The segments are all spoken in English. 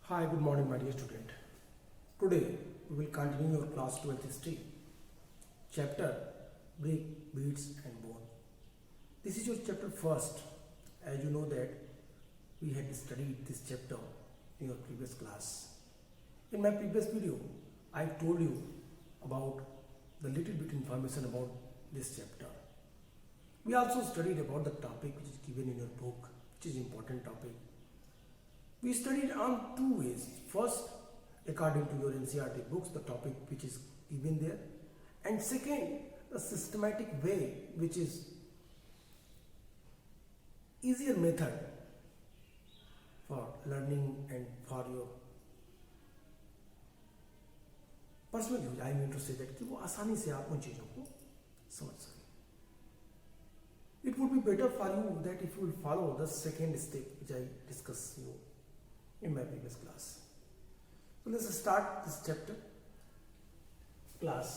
Hi, good morning, my dear student. Today we will continue your class 12th history, chapter Brick, Beads and Bone. This is your chapter first. As you know that we had studied this chapter in your previous class. In my previous video, I told you about the little bit information about this chapter. We also studied about the topic which is given in your book, which is important topic. We studied on two ways. First, according to your NCERT books, the topic which is given there, and second, the systematic way, which is easier method for learning and for your personal use. I mean to say that कि वो आसानी से आप उन चीज़ों को समझ सकें. It would be better for you that if you will follow the second step which I discussed you in my previous class. So let's start this chapter. Class.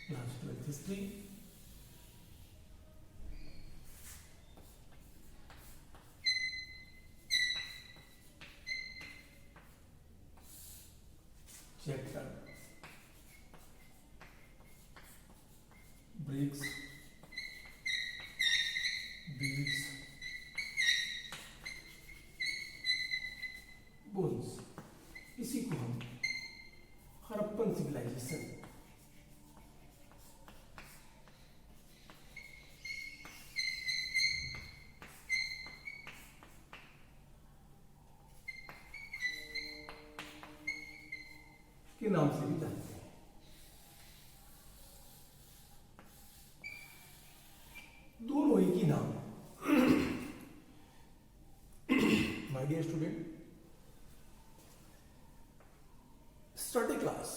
Class 12 history. Chapter Bricks, Beads, Bones. इसी को हम Harappan civilisation के नाम से भी जानते हैं. दोनों एक ही नाम. My dear student, study class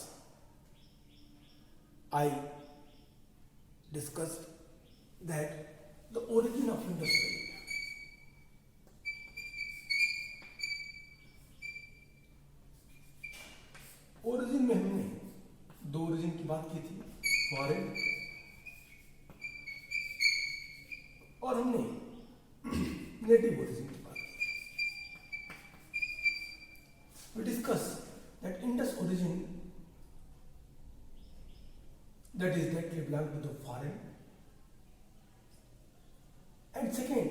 I discussed that the origin of industry. Origin में हमने दो ओरिजिन की बात की थी, फॉरेन और हमने नेटिव ओरिजिन की बात की. We discussed that Indus origin, that is directly belong to the foreign, and second,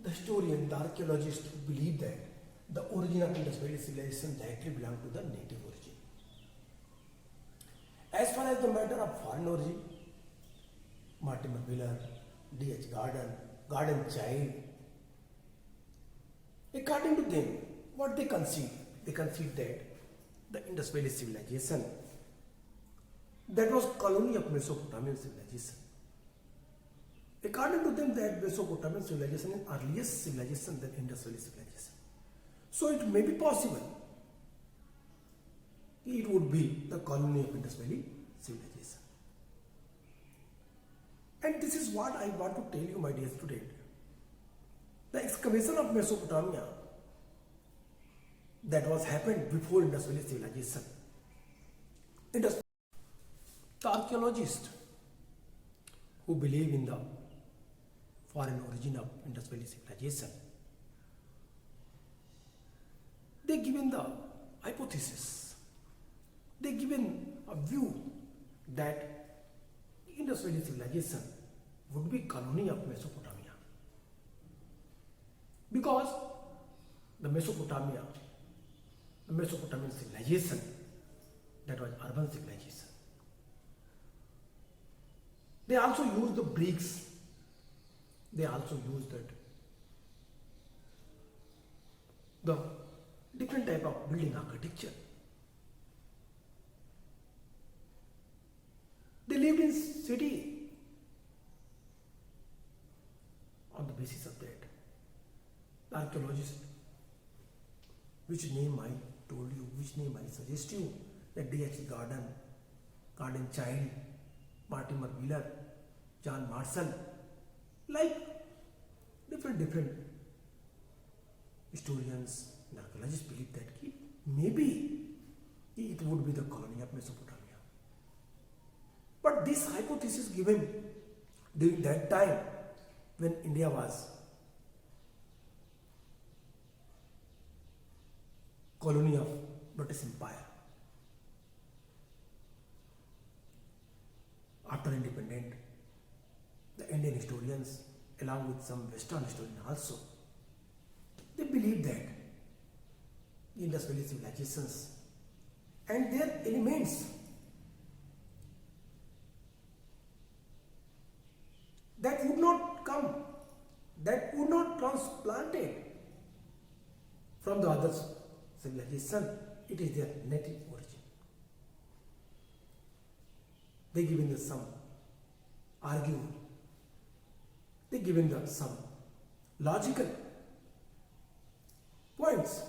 the historian, the archaeologist believe that the origin of Indus Valley civilization directly belong to the native origin. As far as the matter of foreign origin, Mortimer Wheeler, D.H. Garden Child, according to them, what they concede? They concede that the Indus Valley civilization, that was colony of Mesopotamian civilization. According to them, that Mesopotamian civilization is earliest civilization than Indus Valley civilization. So it may be possible it would be the colony of Indus Valley civilization. And this is what I want to tell you, my dear student. The excavation of Mesopotamia that was happened before Indus Valley civilization. The archaeologists who believe in the foreign origin of Indus Valley civilization, they given the hypothesis, they given a view that Indus Valley civilization would be colony of Mesopotamia, because the Mesopotamian civilization, that was urban civilization. They also used the bricks. They also used the different type of building architecture. They lived in city. On the basis of that, the archaeologists, which name I told you, which name I suggest you, that D.H. Garden Child, Mortimer Wheeler, John Marshall, like different historians and archaeologists believe that maybe it would be the colony of Mesopotamia. this hypothesis given during that time when India was colony of British Empire. After independence, the Indian historians, along with some Western historians also, they believe that the Indus Valley civilizations and their elements that would not come, that would not transplanted from the other civilization, it is their native origin. They given us some argument, they given us some logical points,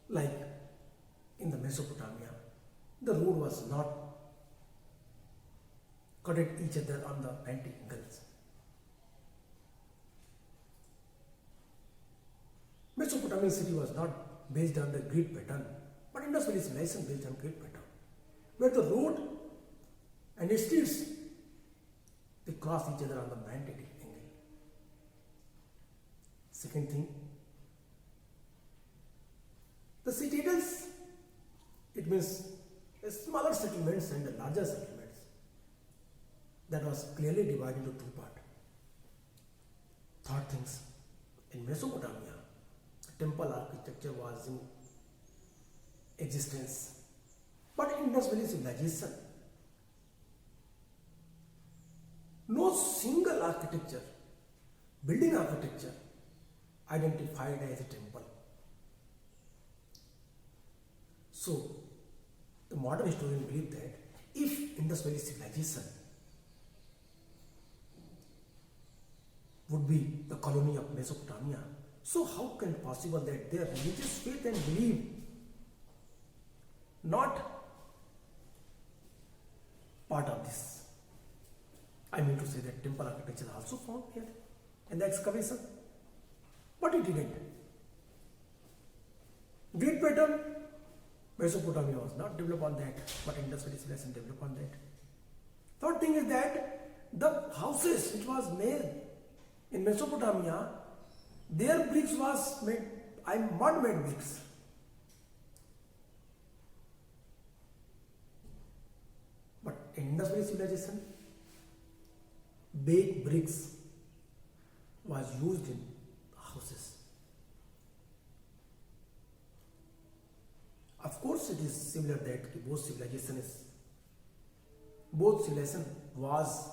like in the Mesopotamia, the road was not cut at each other on the 90 angles. Mesopotamian city was not based on the grid pattern, but Indus Valley civilization based on grid pattern, where the road and the streets, they cross each other on the 90 angle. Second thing, the citadels, it means smaller settlements and the larger settlements, that was clearly divided into two parts. Third things, in Mesopotamia, temple architecture was in existence, but in Indus Valley civilization, no single architecture, building architecture, identified as a temple. So, the modern historian believe that if Indus Valley civilization would be the colony of Mesopotamia, so how can it possible that their religious faith and belief not part of this? I mean to say that temple architecture also found here in the excavation, but it didn't. Grid pattern, Mesopotamia was not developed on that, but Indus Valley civilization developed on that. Third thing is that the houses which was made in Mesopotamia, their bricks was made, mud made bricks. But in Indus Valley civilization, baked bricks was used in houses. Of course, it is similar that both civilization was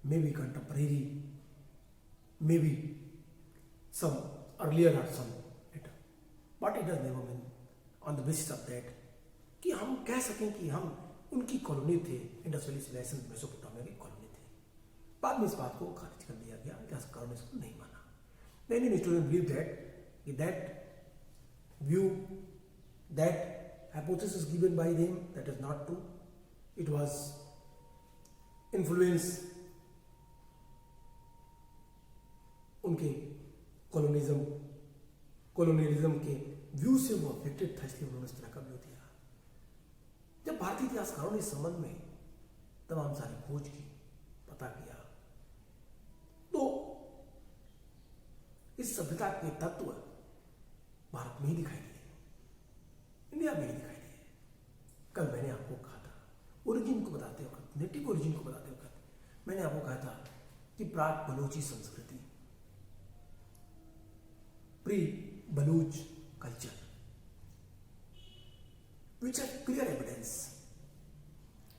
maybe contemporary, maybe some earlier or some later, but it has never been on the basis of that कि हम कह सकें कि हम उनकी colony थे, Indus valley civilisation Mesopotamia की colony थे। बाद में इस बात को खारिज कर दिया गया, इतिहासकारों ने इसको नहीं माना। The Indian historian believe that view, that hypothesis given by them, that is not true. It was influence उनके कॉलोनियलिज्म के व्यू से वो अफेक्टेड था, इसलिए उन्होंने इस तरह का व्यू दिया। जब भारतीय इतिहासकारों ने इस संबंध में तमाम सारी खोज की, पता किया, तो इस सभ्यता के तत्व भारत में ही दिखाई दिए, इंडिया में ही दिखाई दिए। कल मैंने आपको कहा था, ओरिजिन को बताते वक्त, नेटिव ओरिजिन को बताते वक्त मैंने आपको कहा था कि प्राक बलूची संस्कृति, pre Baloch culture, which have clear evidence,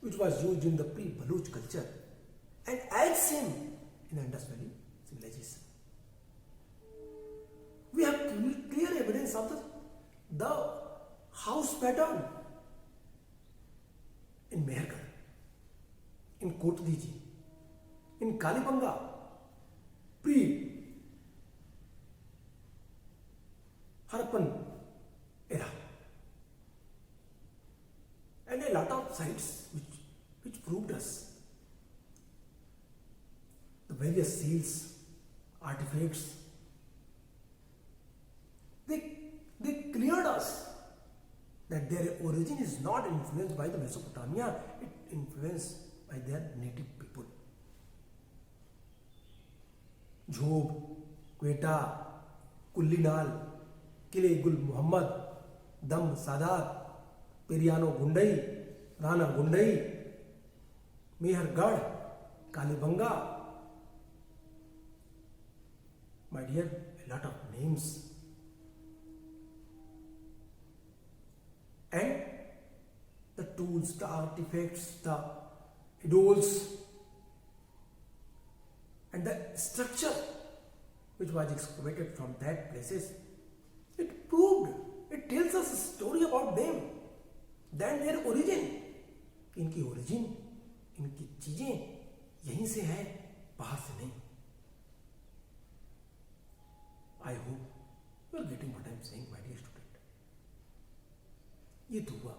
which was used in the pre-Baluch culture and as same in the Indus Valley civilization. We have clear evidence of the house pattern in Mehergarh, in Kotdiji, in Kalibanga, pre-Harappan era. And a lot of sites which proved us the various seals, artifacts, they cleared us that their origin is not influenced by the Mesopotamia, it influenced by their native people. Zhob, Quetta, Kullinal, Killa Gul Mohammad, दम Sadat, पेरियानो गुंडई, Rana गुंडई, Mehrgarh, Kalibangan. My dear, a lot of names. And the tools, the artifacts, the idols, and the structure which was excavated from that places, it proved, it tells us a story about them, then their origin. इनकी origin, इनकी चीजें यहीं से हैं, बाहर से नहीं. I hope you are getting what I am saying, my dear student. ये तो हुआ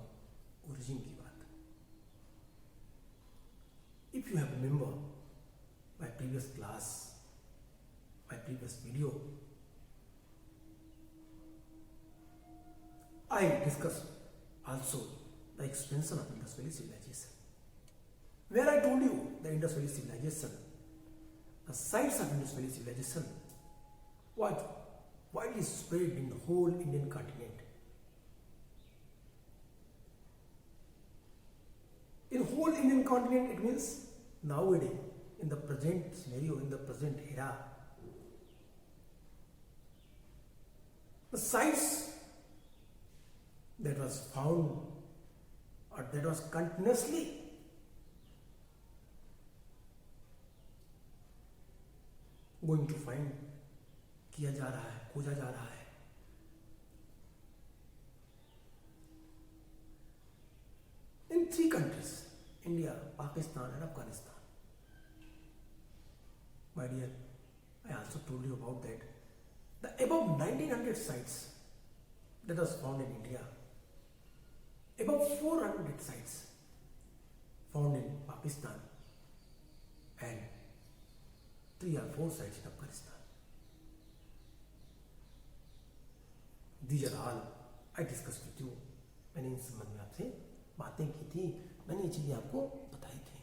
origin की बात. If you have remember my previous class, my previous video, I discussed also the expansion of Indus Valley civilization, where I told you the Indus Valley civilization, the sites of Indus Valley civilization was widely spread in the whole Indian continent. In whole Indian continent, it means nowadays, in the present scenario, in the present era, the sites that was found or that was continuously going to find, किया जा रहा है, खोजा जा रहा है. In 3 countries, India, Pakistan and Afghanistan. My dear, I also told you about that. The above 1900 sites that was found in India, above 400 sites found in Pakistan and 3 or 4 sites in Afghanistan. These are all I discussed with you. मैंने इन संबंध में आपसे बातें की थी, मैंने ये चीजें आपको बताई थी.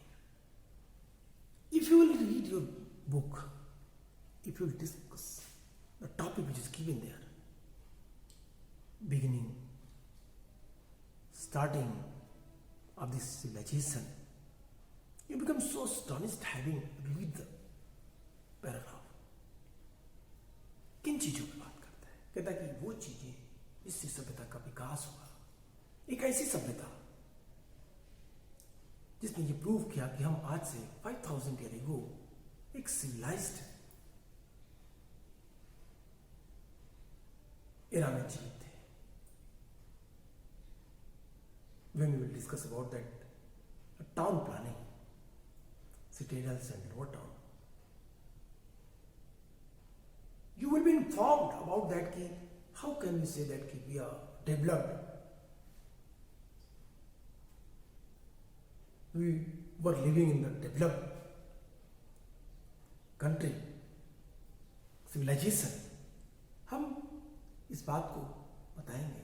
If you will read your book, if you will discuss the topic which is given there, beginning, starting of this civilization, you become so astonished having read the paragraph. किन चीजों की बात करता है? कहता है कि वो चीजें जिससे सभ्यता का विकास हुआ, एक ऐसी सभ्यता जिसने ये प्रूव किया कि हम आज से 5000 ईयर एगो एक सिविलाइज्ड एरा में जीवित थे. When we will discuss about that town planning, citadels and lower town, you will be informed about that कि how can we say that कि we are developed. We were living in the developed country, civilization. हम इस बात को बताएंगे,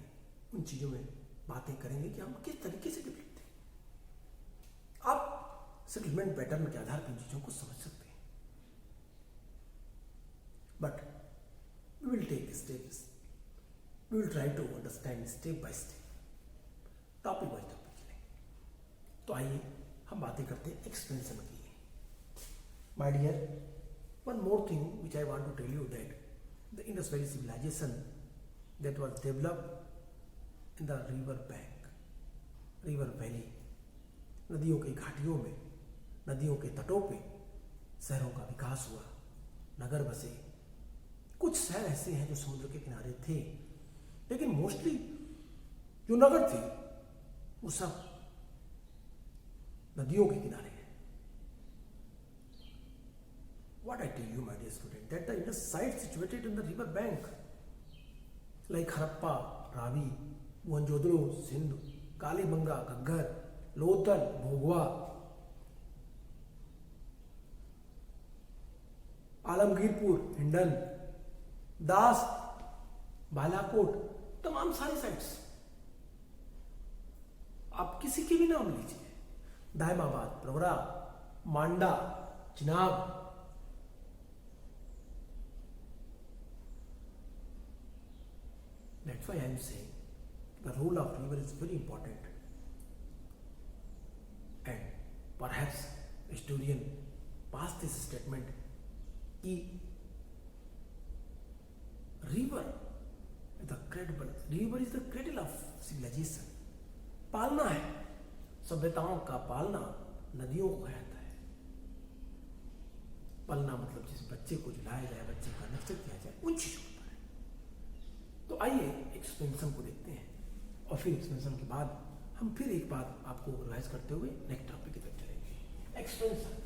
उन चीजों में बातें करेंगे कि हम किस तरीके से डेवलप थे. आप सेटलमेंट पैटर्न के आधार पर इन चीजों को समझ सकते हैं. But we will take steps, we will try to understand step by step, topic by topic चलेंगे. तो आइए हम बातें करते हैं एक्सपेंशन की. My dear, one more thing which I want to tell you that the Indus valley civilization that was developed in the river bank, river valley, नदियों की घाटियों में, नदियों के तटों पे शहरों का विकास हुआ, नगर बसे. कुछ शहर ऐसे हैं जो समुद्र के किनारे थे, लेकिन मोस्टली जो नगर थे वो सब नदियों के किनारे हैं. What I tell you, my dear student, that the Indus site situated in the river bank, like Harappa, Ravi, Mohenjodaro, Sindhu, Kalibangan, Ghaggar, Lothal, भोगवा, आलमगीरपुर, हिंडन, दास, बालाकोट, तमाम सारी साइट्स आप किसी के भी नाम लीजिए, दायमाबाद, प्रवरा, मांडा, Chenab, that's why I am saying the role of river is very important, and perhaps a historian passed this statement कि river is the cradle of civilization. पालना है, सभ्यताओं का पालना नदियों को कहता है। पालना मतलब जिस बच्चे को जिलाया जाए, बच्चे का नर्चर किया जाए, उन चीजों पर है। तो आइए एक्सपेंशन को देखते हैं और फिर एक्सपेंशन के बाद हम फिर एक बात आपको रिवाइज करते हुए नेक्स्ट टॉपिक की तरफ चलेंगे। एक्सपेंशन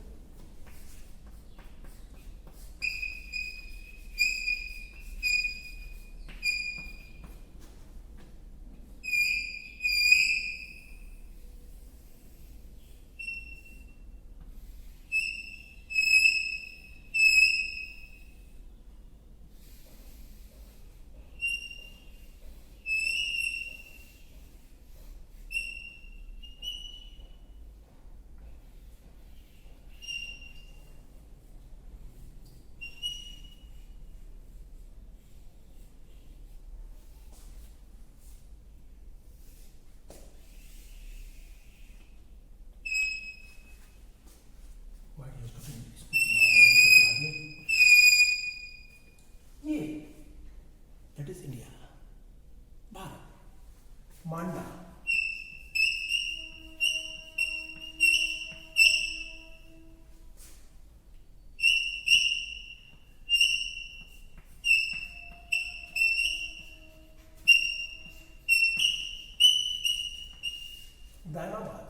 ये that is India, Bharat, Manda, Daimabad,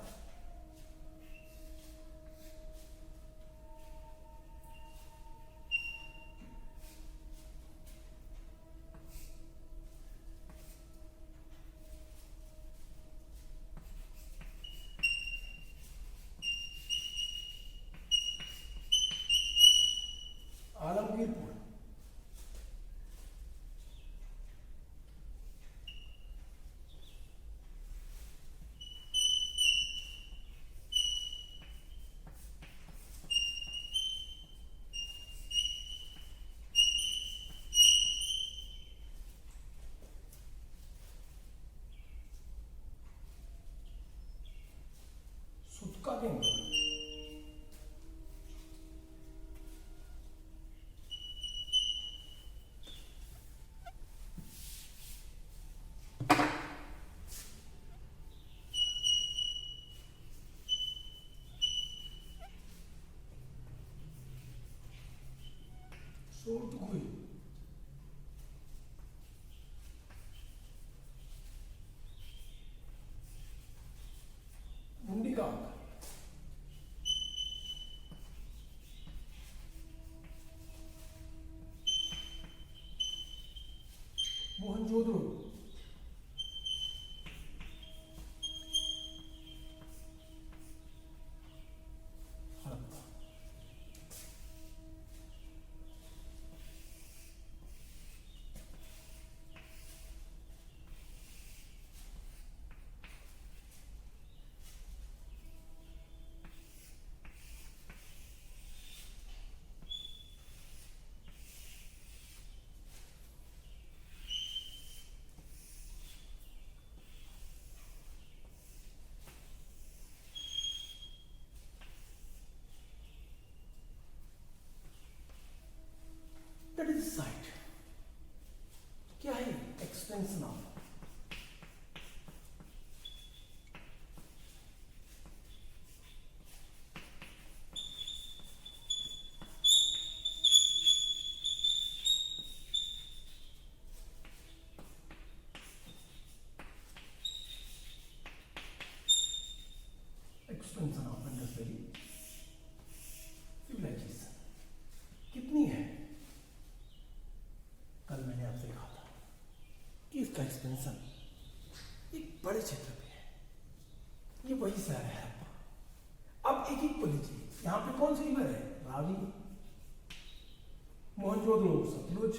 Alamgirpur, Sutkagendor, Sotkakoh, Mundigak, Mohenjodaro, Harappa, that is site. क्या है expansion of expansion of Indus valley civilization कितनी है? कल मैंने आपसे कहा था कि इसका एक्सपेंशन एक बड़े क्षेत्र पे है। ये वही शहर है हड़प्पा। अब एक एक को लीजिए। यहाँ पे कौन सी रिवर है? रावी, मोहनजोदड़ो सतलुज,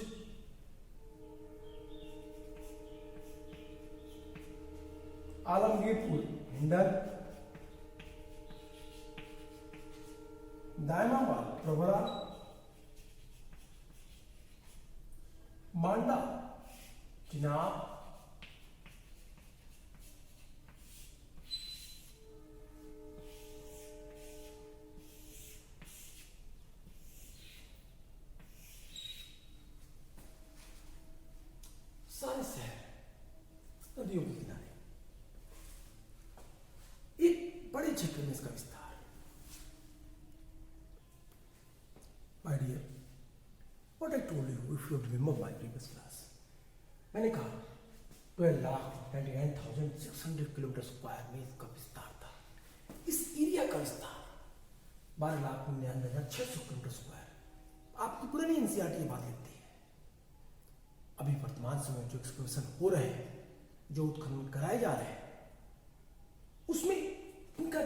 आलमगीरपुर इंदर दायमाबाद प्रवरा मांडा चिनाब सारे शहर नदियों के किनारे एक बड़े क्षेत्र में इसका विस्तार। My dear, what I told you, if you remember my previous class, मैंने कहा 12,99,600 किलोमीटर स्क्वायर में इसका विस्तार था। इस एरिया का विस्तार 12,99,600 किलोमीटर स्क्वायर। आपकी पुरानी एनसीईआरटी ये बात लिखती है। अभी वर्तमान समय जो एक्सप्लोरेशन हो रहे हैं, जो उत्खनन कराए जा रहे हैं, उसमें इनका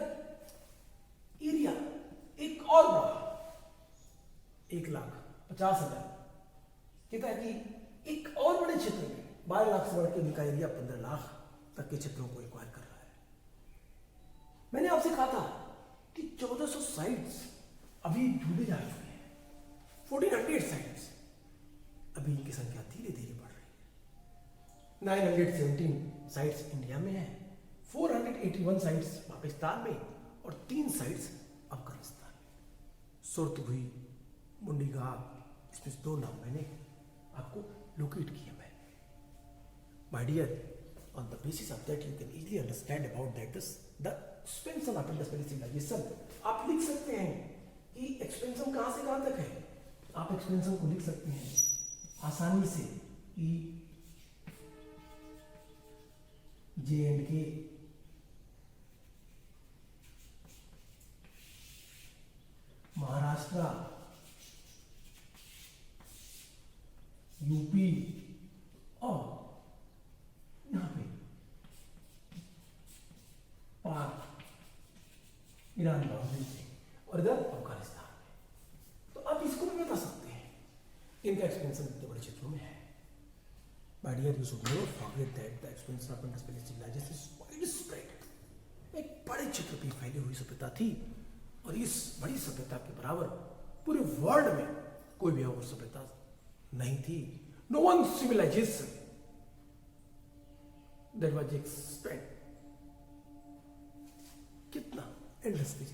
एरिया एक और बढ़ा 1,50,000। कहता है कि एक और बड़े क्षेत्र में 12 लाख से बढ़ के इनका एरिया 15 लाख तक के क्षेत्रों को एक्वायर कर रहा है। मैंने आपसे कहा था कि 1400 साइट्स अभी ढूंढे जा चुके हैं, 1400 साइट्स। अभी इनकी संख्या धीरे धीरे बढ़ रही है। 917 साइट्स इंडिया में है, 481 साइट्स पाकिस्तान में और 3 साइट्स अफगानिस्तान में। सुरतगुही, मुंडीघाट, इसमें 2 नाम मैंने आपको लोकेट किए। मैं my dear, on the basis of that you can easily understand about that the expansion of Indus valley civilization. आप लिख सकते हैं कि एक्सपेंशन कहां से कहां तक है। आप एक्सपेंशन को लिख सकते हैं आसानी से कि J&K महाराष्ट्र, यूपी और यहां पे पाक, ईरान बाउंड्री से और इधर अफगानिस्तान में। तो आप इसको भी बता सकते हैं इनका एक्सपेंशन इतने बड़े क्षेत्रों में है। My dear, you should never forget that the expansion of Indus Valley civilization is widespread। एक बड़े क्षेत्र पे फैली हुई सभ्यता थी और इस बड़ी सभ्यता के बराबर पूरे वर्ल्ड में कोई भी और सभ्यता नहीं थी। No one civilization that was expand। कितना एंडलेस था।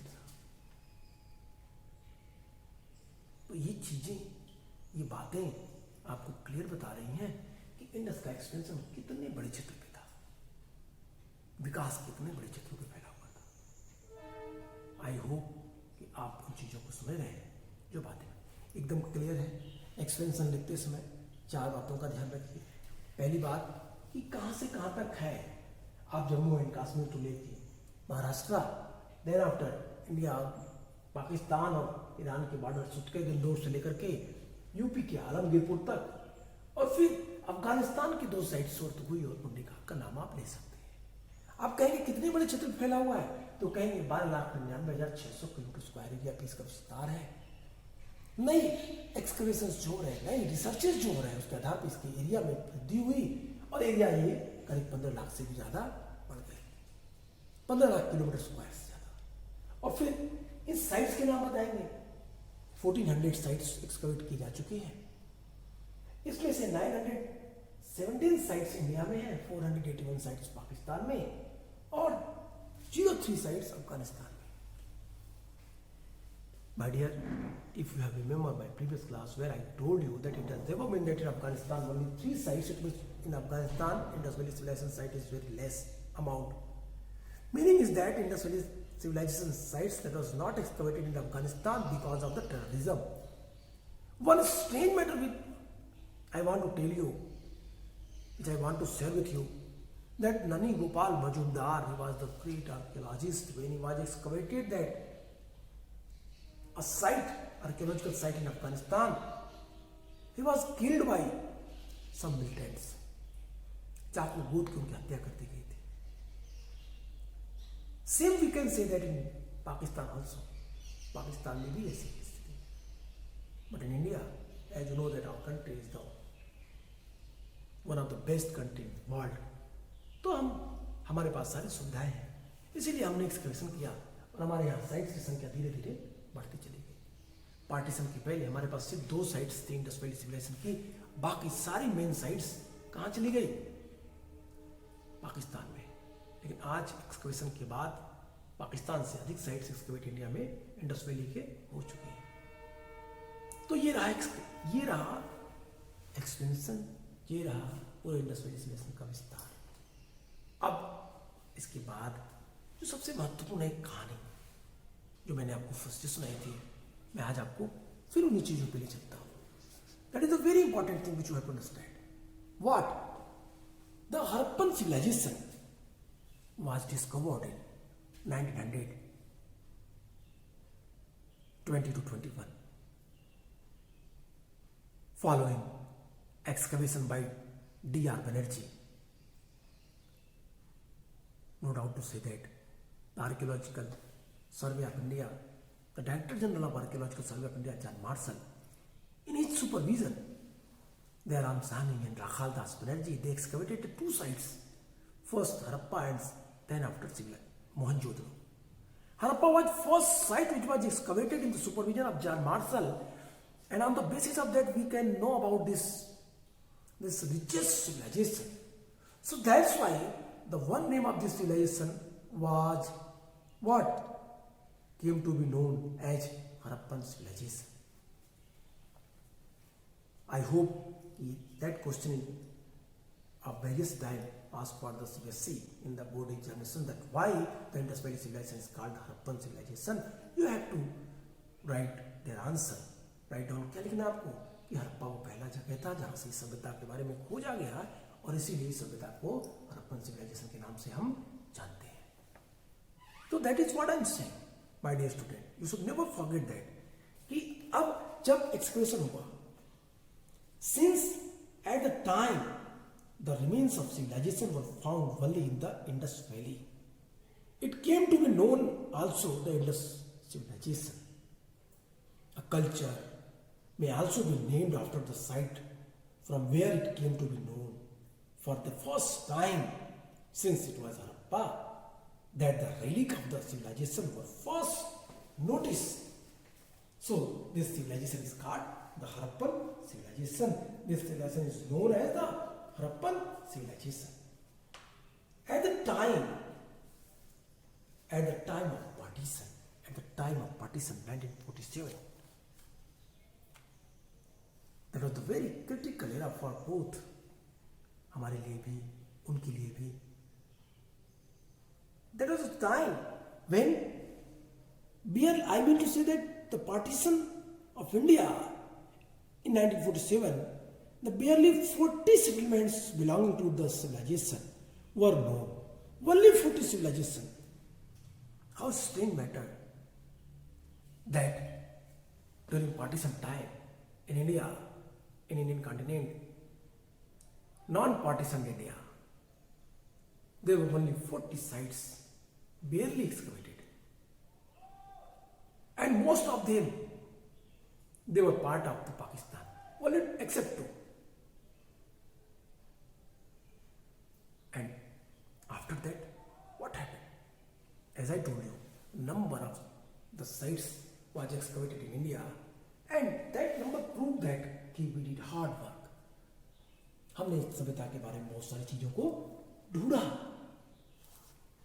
तो ये चीजें, ये बातें आपको क्लियर बता रही हैं कि इंडस का एक्सपेंशन कितने बड़े क्षेत्र पे था, विकास कितने बड़े क्षेत्रों पे फैला हुआ था। आई होप कि आप उन चीजों को समझ रहे हैं। जो बातें एकदम क्लियर है। एक्सपेंशन लिखते समय 4 बातों का ध्यान रखिए। पहली बात कि कहां से कहां तक है। आप जम्मू एंड कश्मीर तो लेके Maharashtra, then after India, Pakistan और ईरान के बॉर्डर सुटके गंदौर से लेकर के यूपी के आलमगीरपुर तक, और फिर अफगानिस्तान की 2 साइड सुरतगुही और मुंडीघाट का नाम आप ले सकते हैं। आप कहेंगे कितने बड़े क्षेत्र में फैला हुआ है, तो कहेंगे 12,99,600 किलोमीटर स्क्वायर एरिया पे इसका विस्तार है। नई एक्सकवेशन जो हो रहे हैं, नई रिसर्चेस जो हो रहे हैं, उसके आधार पर इसके एरिया में वृद्धि हुई और एरिया ये करीब 15 लाख से भी ज्यादा बढ़ गई, 15 लाख किलोमीटर स्क्वायर से ज्यादा। और फिर इन साइट्स के नाम बताएंगे। 1400 साइट्स एक्सकवेट की जा चुकी है। इसमें से 917 साइट्स इंडिया में है, 481 साइट्स पाकिस्तान में और 03 साइट्स अफगानिस्तान में। My dear, if you have remembered my previous class where I told you that it has never been that in Afghanistan only 3 sites, it means in Afghanistan Indus Valley civilization site is very less amount. Meaning is that Indus Valley civilization sites that was not excavated in Afghanistan because of the terrorism. One strange matter which I want to tell you, which I want to share with you, that Nani Gopal Majumdar, he was the great archaeologist. When he was excavated that a site, archaeological site in Afghanistan, he was killed by some militants। चाकू गोद के उनकी हत्या कर दी गई थी। Same we can say that in Pakistan also. Pakistan में भी ऐसी स्थिति। But in India, as you know that our country is the one of the best country in world. तो हमारे पास सारी सुविधाएं हैं। इसीलिए हमने एक्सकवेशन किया और हमारे यहाँ साइट्स की संख्या धीरे धीरे बढ़ती चली गई। पार्टीशन के पहले हमारे पास सिर्फ 2 साइट्स थी इंडस वैली सिविलाइजेशन की, बाकी सारी मेन साइट्स कहाँ चली गई? पाकिस्तान में। लेकिन आज एक्सकवेशन के बाद पाकिस्तान से अधिक साइट्स एक्सकवेट इंडिया में इंडस वैली के हो चुके हैं। तो ये रहा एक्सपेंशन, ये रहा पूरे इंडस वैली सिविलाइजेशन का विस्तार। अब इसके बाद जो सबसे महत्वपूर्ण है कहानी, जो मैंने आपको फर्स्ट सुनाई थी, मैं आज आपको फिर उन्हीं चीजों पे ले चलता हूं। That is the very important thing which you have to understand. What the Harappan civilization was discovered in 1920 to 21 following excavation by D.R. Banerjee. No doubt to say that the Archaeological Survey of India, the Director General of Archaeological Survey of India, John Marshall, in his supervision, Dayram Sahni and Rakhal Das Banerjee, they excavated 2 sites. First Harappa and then after Mohenjo-daro. Harappa was first site which was excavated in the supervision of John Marshall, and on the basis of that we can know about this richest civilization. So that's why the one name of this civilization was what came to be known as Harappan civilization. I hope that question of various time asked for the CBSE in the board examination, that why the Indus Valley civilization is called Harappan civilization. You have to write their answer, write down। क्या लिखना आपको कि हरप्पा वो पहला जगह था जहाँ से इस सभ्यता के बारे में खोजा गया, और इसीलिए इस सभ्यता को हरप्पन सिविलाइजेशन के नाम से हम जानते हैं। तो that is what I am saying my dear student, you should never forget that कि अब जब एक्सकवेशन हुआ, since at the time the remains of civilization were found only in the Indus Valley, it came to be known also the Indus civilization. A culture may also be named after the site from where it came to be known. For the first time since it was Harappa that the relic of the civilization were first noticed. So this civilization is called the Harappan civilization. This civilization is known as the Harappan civilization. At the time of partition, 1947, that was the very critical era for both, हमारे लिए भी उनके लिए भी. That was a time when I mean to say that the partition of India in 1947, the barely 40 settlements belonging to the civilization were known. Only 40 civilizations. How strange matter that during partition time in India, in Indian continent, non-partitioned India, there were only 40 sites barely excavated. And most of them, they were part of the Pakistan, only except 2. And after that, what happened? As I told you, number of the sites was excavated in India, and that number proved that we did hard work. हमने इस सभ्यता के बारे में बहुत सारी चीजों को ढूंढा.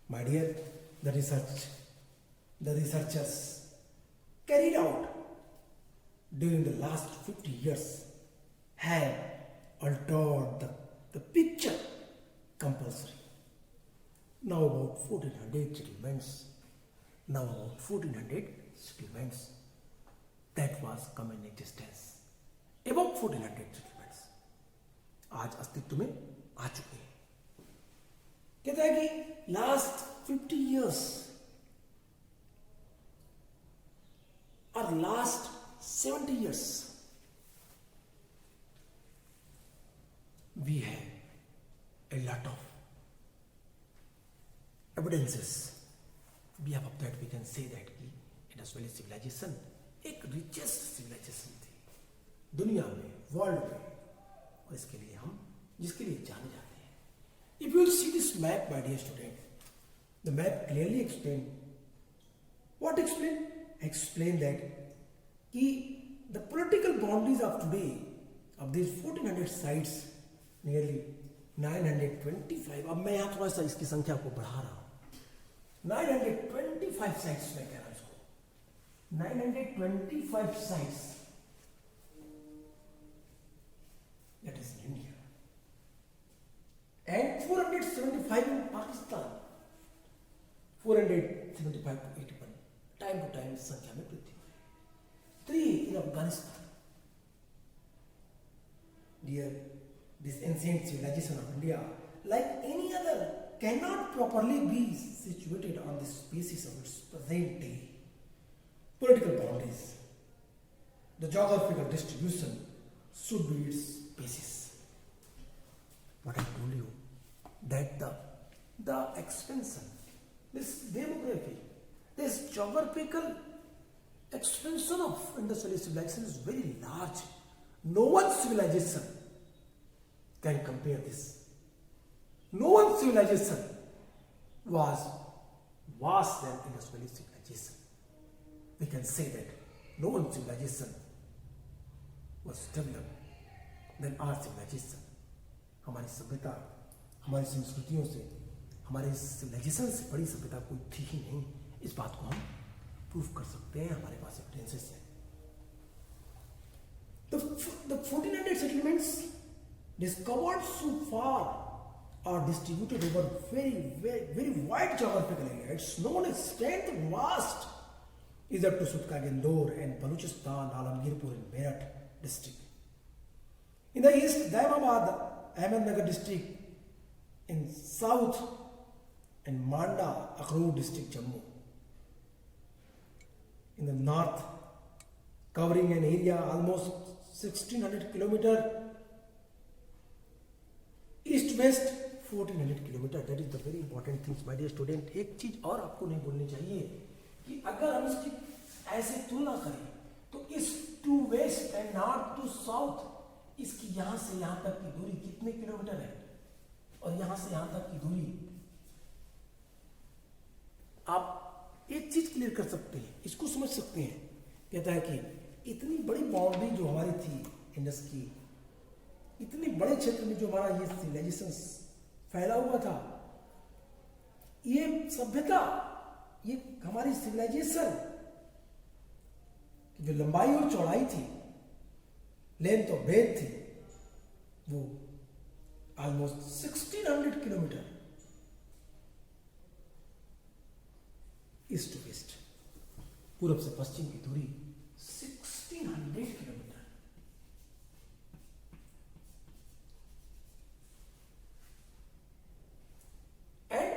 My dear, the researchers carried out during the last 50 years have altered the picture compulsory. Now about 1400 settlements that was come in existence. About 1400 settlements आज अस्तित्व में आ चुके हैं. कहता है कि last 50 years or last 70 years we have a lot of evidences. Behalf of that we can say that कि Indus Valley civilization एक richest civilization थी दुनिया में, वर्ल्ड में, और इसके लिए हम जिसके लिए जाने जाते हैं. If you will see this map, my dear student, The map clearly explained. What explained? Explained that the political boundaries of today, of these 1400 sites, nearly 925, अब मैं यहाँ थोड़ा सा इसकी संख्या को बढ़ा रहा हूँ, 925 साइट्स मैं कह रहा हूँ इसको, 925 sites, that is in India, and 475 in Pakistan, 475 to 81, time to time इस संख्या में वृद्धि हो रही है, 3 in Afghanistan. Dear, this ancient civilization of India, like any other, cannot properly be situated on this basis of its present day political boundaries. The geographical distribution should be its basis. What I told you, that the expansion, this demography, this geographical expansion of industrial civilization is very large. No one civilization can compare this. No one civilization was vast than industrial civilization. We can say that no one civilization was developed than our civilization. हमारी सभ्यता, हमारी संस्कृतियों से, हमारे civilisation से बड़ी सभ्यता कोई थी ही नहीं. इस बात को हम प्रूफ कर सकते हैं, हमारे पास एविडेंसेस है. The 1400 settlements discovered so far are distributed over very wide geographical area. It's known as strength vast is up to Sutka, Indore and Baluchistan, Alamgirpur and Meerut district. In the east, Daimabad, Ahmednagar district. In south, and Manda, Akhrood district, Jammu. In the north, covering an area almost 1600 kilometer, east west 1400 kilometer. That is the very important things, my dear student. एक चीज और आपको नहीं बोलनी चाहिए कि अगर हम इसकी ऐसे तुलना करें तो east to west and north to south, इसकी यहां से यहां तक की दूरी कितने किलोमीटर है और यहां से यहां तक की दूरी, आप एक चीज क्लियर कर सकते हैं, इसको समझ सकते हैं. कहता है कि इतनी बड़ी बाउंड्री जो हमारी थी इंडस की, इतने बड़े क्षेत्र में जो हमारा ये सिविलाइजेशन फैला हुआ था, ये सभ्यता, ये हमारी सिविलाइजेशन जो लंबाई और चौड़ाई थी, लेंथ और ब्रेथ थी, वो almost 1600 kilometre east to west, पूरब से पश्चिम की दूरी 1600 kilometre. And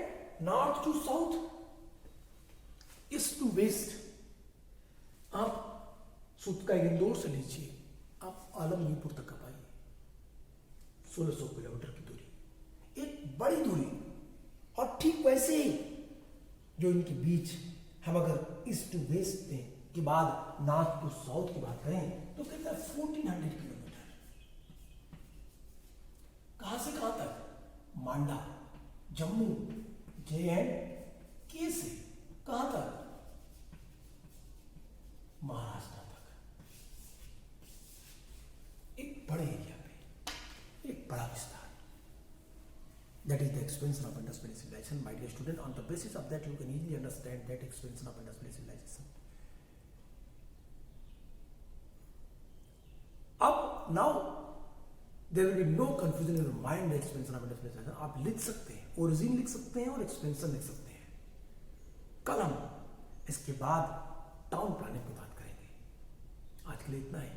north to south, east to west, आप सुतका इंदौर से लीजिए, आप आलमगीरपुर तक आप आइए, 1600 किलोमीटर की दूरी, एक बड़ी दूरी. और ठीक वैसे ही जो इनके बीच हम अगर ईस्ट टू वेस्ट के बाद नॉर्थ टू साउथ की बात करें तो कहता है 1400 किलोमीटर. कहां से कहां तक? मांडा, जम्मू, J&K से कहां तक? महाराष्ट्र तक. एक बड़े एरिया पे एक बड़ा विस्तार. That is the expansion of Indus-Valley civilization, my dear student. On the basis of that, you can easily understand that expansion of Indus-Valley civilization. Now there will be no confusion in your mind. The expansion of Indus-Valley civilization, आप लिख सकते हैं, origin लिख सकते हैं और expansion लिख सकते हैं. कल हम इसके बाद टाउन प्लानिंग की बात करेंगे. आज के लिए इतना ही.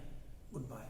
Good bye.